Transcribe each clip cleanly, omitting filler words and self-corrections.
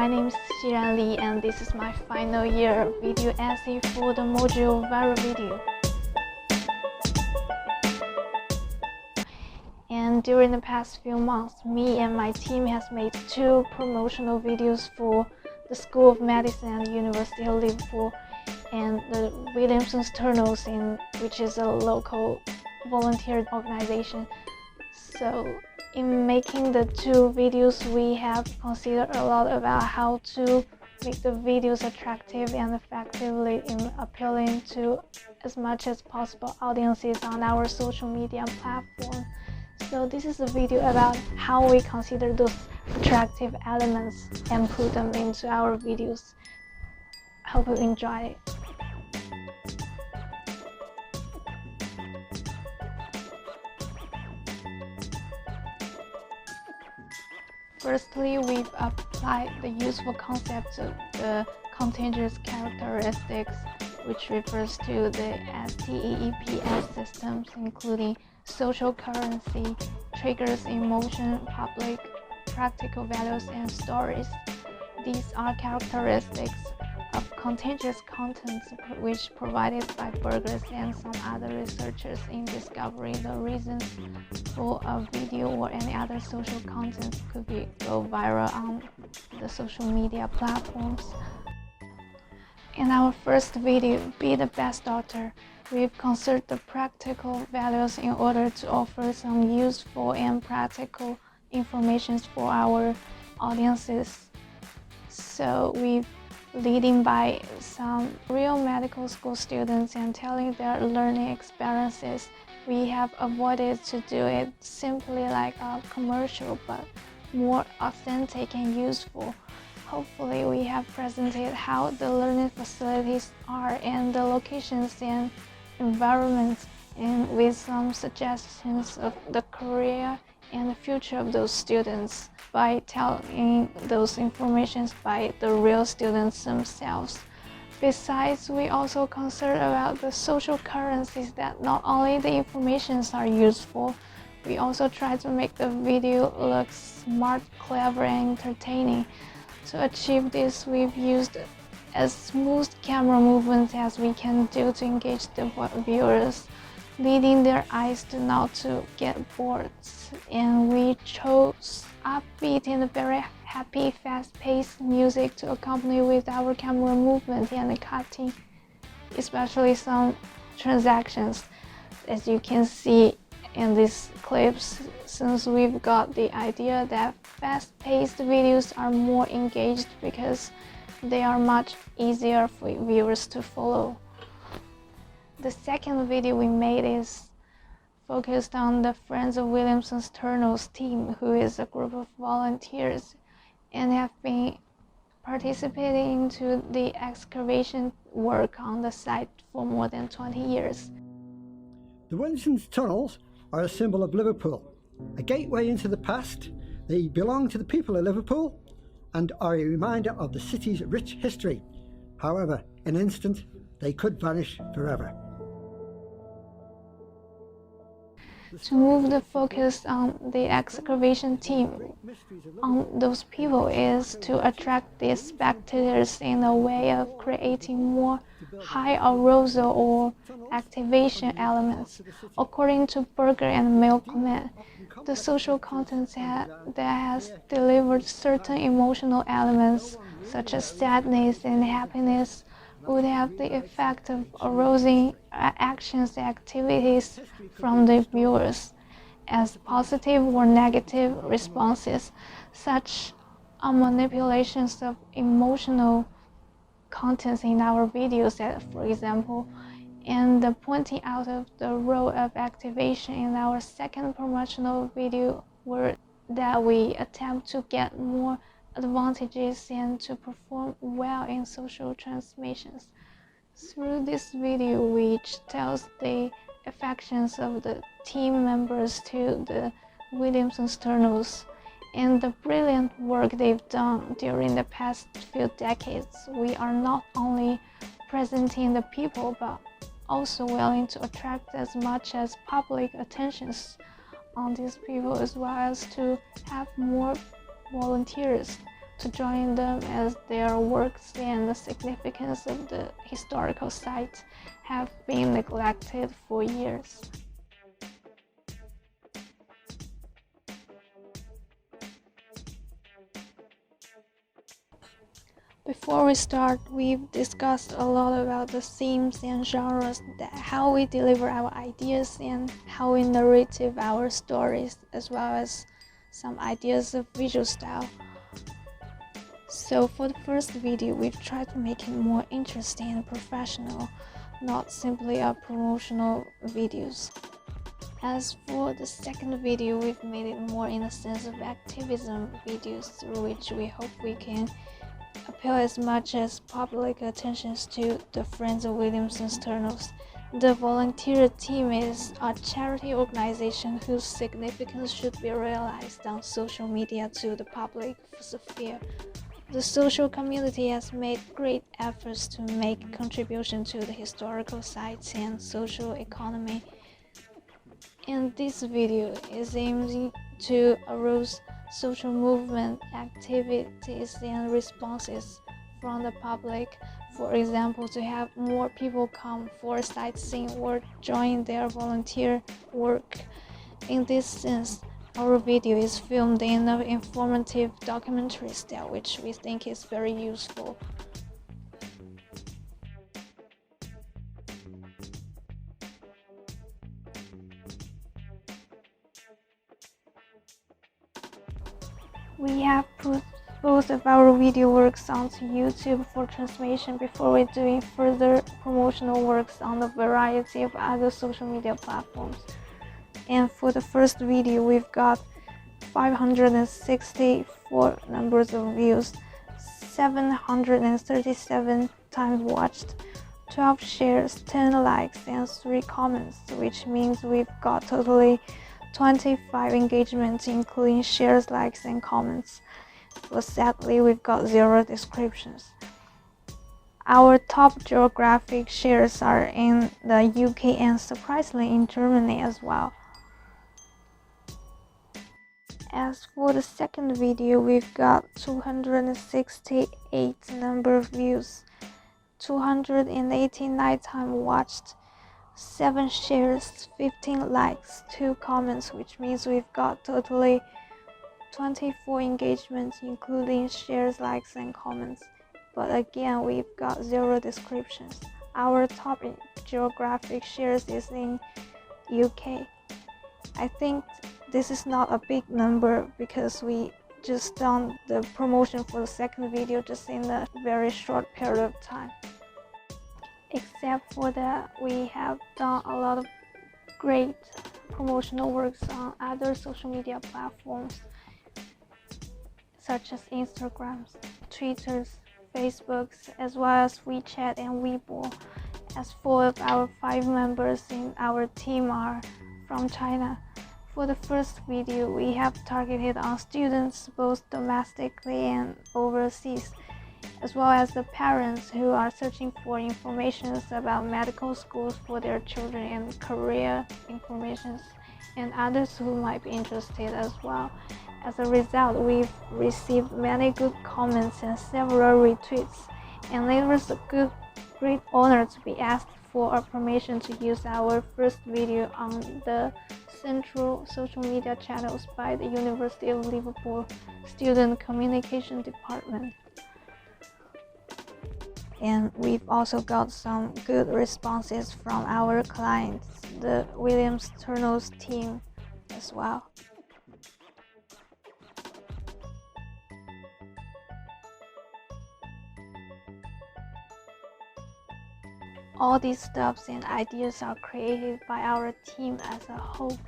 my name is Xiran Li, and this is my final year video essay for the module viral video. And during the past few months, me and my team has made 2 promotional videos for the School of Medicine at the University of Liverpool and the Williamson's Tunnels, which is a local volunteer organization. So in making the 2 videos, we have considered a lot about how to make the videos attractive and effectively appealing to as much as possible audiences on our social media platform. So this is a video about how we consider those attractive elements and put them into our videos. Hope you enjoy it. Firstly, we've applied the useful concept of the contagious characteristics, which refers to the STEEPS systems, including social currency, triggers, emotion, public, practical values, and stories. These are characteristics of contagious content which provided by Burgers and some other researchers in discovering the reasons for a video or any other social content could go viral on the social media platforms. In our first video, Be the Best Doctor, we've considered the practical values in order to offer some useful and practical information for our audiences. So we've leading by some real medical school students and telling their learning experiences. We have avoided to do it simply like a commercial, but more authentic and useful. Hopefully, we have presented how the learning facilities are and the locations and environments, and with some suggestions of the career and the future of those students by telling those informations by the real students themselves. Besides, we also concerned about the social currencies, that not only the informations are useful, we also try to make the video look smart, clever, and entertaining. To achieve this, we've used as smooth camera movements as we can do to engage the viewers, leading their eyes to not to get bored. And we chose upbeat and very happy, fast-paced music to accompany with our camera movement and cutting, especially some transactions. As you can see in these clips, since we've got the idea that fast-paced videos are more engaged because they are much easier for viewers to follow. The second video we made is focused on the Friends of Williamson's Tunnels team, who is a group of volunteers and have been participating into the excavation work on the site for more than 20 years. The Williamson's Tunnels are a symbol of Liverpool, a gateway into the past. They belong to the people of Liverpool and are a reminder of the city's rich history. However, in an instant, they could vanish forever. To move the focus on the excavation team on those people is to attract the spectators in a way of creating more high arousal or activation elements. According to Burger and Milkman, the social content that has delivered certain emotional elements such as sadness and happiness would have the effect of arousing actions and activities from the viewers as positive or negative responses. Such manipulations of emotional contents in our videos, for example, and the pointing out of the role of activation in our second promotional video were that we attempt to get more advantages and to perform well in social transmissions. Through this video, which tells the affections of the team members to the Williamson's Tunnels and the brilliant work they've done during the past few decades, we are not only presenting the people but also willing to attract as much as public attentions on these people, as well as to have more volunteers to join them, as their works and the significance of the historical sites have been neglected for years. Before we start, we've discussed a lot about the themes and genres, how we deliver our ideas and how we narrative our stories, as well as some ideas of visual style. So for the first video, we've tried to make it more interesting and professional, not simply a promotional videos. As for the second video, we've made it more in a sense of activism videos, through which we hope we can appeal as much as public attentions to the Friends of Williamson's Tunnels. The volunteer team is a charity organization whose significance should be realized on social media to the public sphere. The social community has made great efforts to make contribution to the historical sites and social economy. And this video is aiming to arouse social movement activities and responses from the public. For example, to have more people come for sightseeing or join their volunteer work. In this sense, our video is filmed in an informative documentary style, which we think is very useful. We have put both of our video works onto YouTube for transmission before we're doing further promotional works on a variety of other social media platforms. And for the first video, we've got 564 numbers of views, 737 times watched, 12 shares, 10 likes, and 3 comments, which means we've got totally 25 engagements, including shares, likes, and comments. But sadly, we've got 0 descriptions. Our top geographic shares are in the UK and surprisingly in Germany as well. As for the second video, we've got 268 number of views, 289 times watched, 7 shares, 15 likes, 2 comments, which means we've got totally 24 engagements, including shares, likes, and comments. But again, we've got 0 descriptions. Our top geographic shares is in UK. I think this is not a big number because we just done the promotion for the second video just in a very short period of time. Except for that, we have done a lot of great promotional works on other social media platforms such as Instagrams, Twitters, Facebooks, as well as WeChat and Weibo, as 4 of our 5 members in our team are from China. For the first video, we have targeted on students both domestically and overseas, as well as the parents who are searching for information about medical schools for their children and career information, and others who might be interested as well. As a result, we've received many good comments and several retweets, and it was a great honor to be asked for a permission to use our first video on the central social media channels by the University of Liverpool Student Communication Department. And we've also got some good responses from our clients, the Williams Tunnels team as well. All these stuffs and ideas are created by our team as a whole.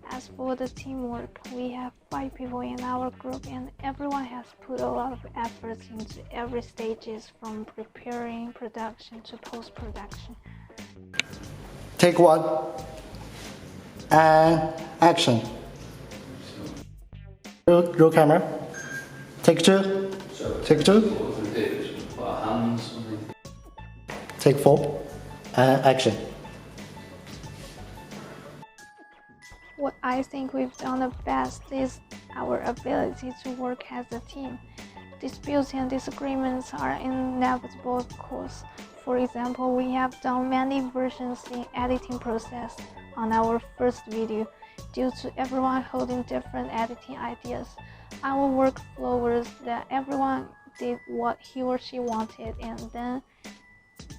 As for the teamwork, we have 5 people in our group, and everyone has put a lot of efforts into every stages from preparing production to post-production. Take 1 and action. Roll camera. Take 2. Take 2. Take 4 and action. What I think we've done the best is our ability to work as a team. Disputes and disagreements are inevitable, of course. For example, we have done many versions in editing process on our first video. Due to everyone holding different editing ideas, our workflow was that everyone did what he or she wanted and then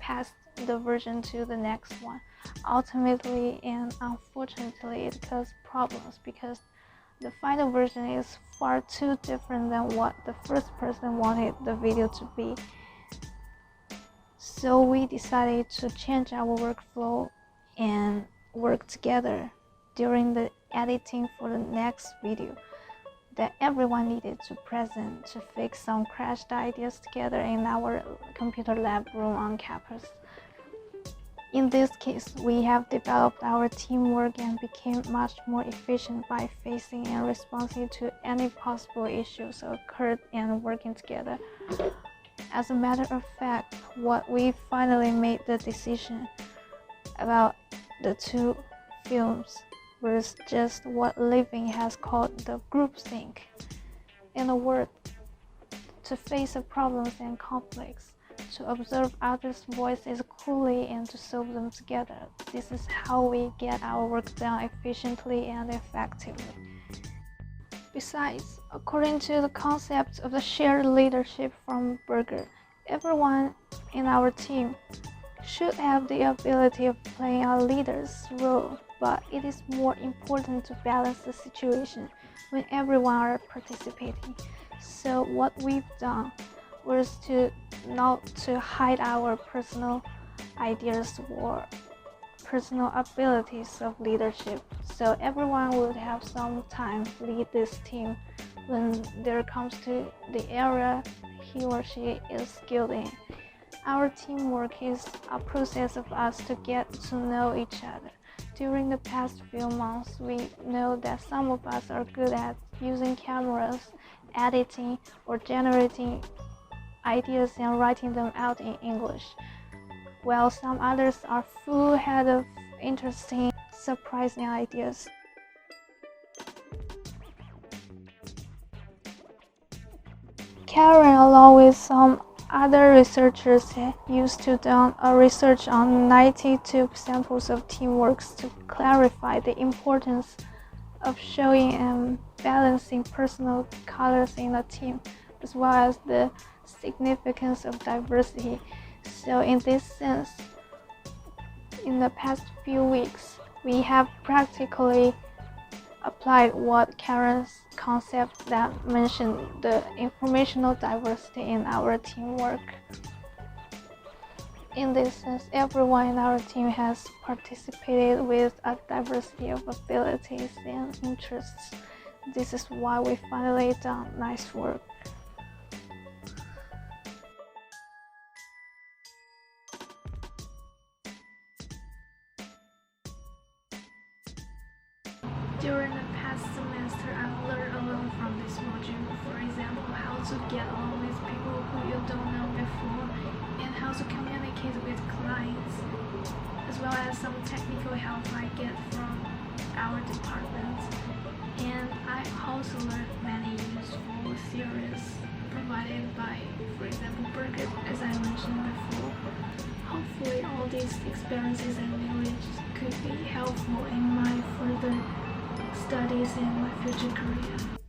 passed the version to the next one. Ultimately and unfortunately, it caused problems because the final version is far too different than what the first person wanted the video to be. So we decided to change our workflow and work together during the editing for the next video that everyone needed to present to fix some crashed ideas together in our computer lab room on campus. In this case, we have developed our teamwork and became much more efficient by facing and responding to any possible issues occurred and working together. As a matter of fact, what we finally made the decision about the two films was just what Living has called the groupthink. In a word, to face the problems and conflicts, to observe others' voices coolly and to solve them together. This is how we get our work done efficiently and effectively. Besides, according to the concept of the shared leadership from Berger, everyone in our team should have the ability of playing a leader's role, but it is more important to balance the situation when everyone are participating. So what we've done was not to hide our personal ideas or personal abilities of leadership, so everyone would have some time to lead this team when there comes to the area he or she is skilled in. Our teamwork is a process of us to get to know each other. During the past few months, we know that some of us are good at using cameras, editing, or generating ideas and writing them out in English, while some others are full head of interesting, surprising ideas. Karen, along with some other researchers, used to do a research on 92 samples of teamwork to clarify the importance of showing and balancing personal colors in a team, as well as the significance of diversity. So in this sense, in the past few weeks, we have practically applied what Karen's concept that mentioned the informational diversity in our teamwork. In this sense, everyone in our team has participated with a diversity of abilities and interests. This is why we finally done nice work. During the past semester, I've learned a lot from this module. For example, how to get along with people who you don't know before, and how to communicate with clients, as well as some technical help I get from our department. And I also learned many useful theories provided by, for example, Berger, as I mentioned before. Hopefully, all these experiences and knowledge could be helpful in my further studies in my future career.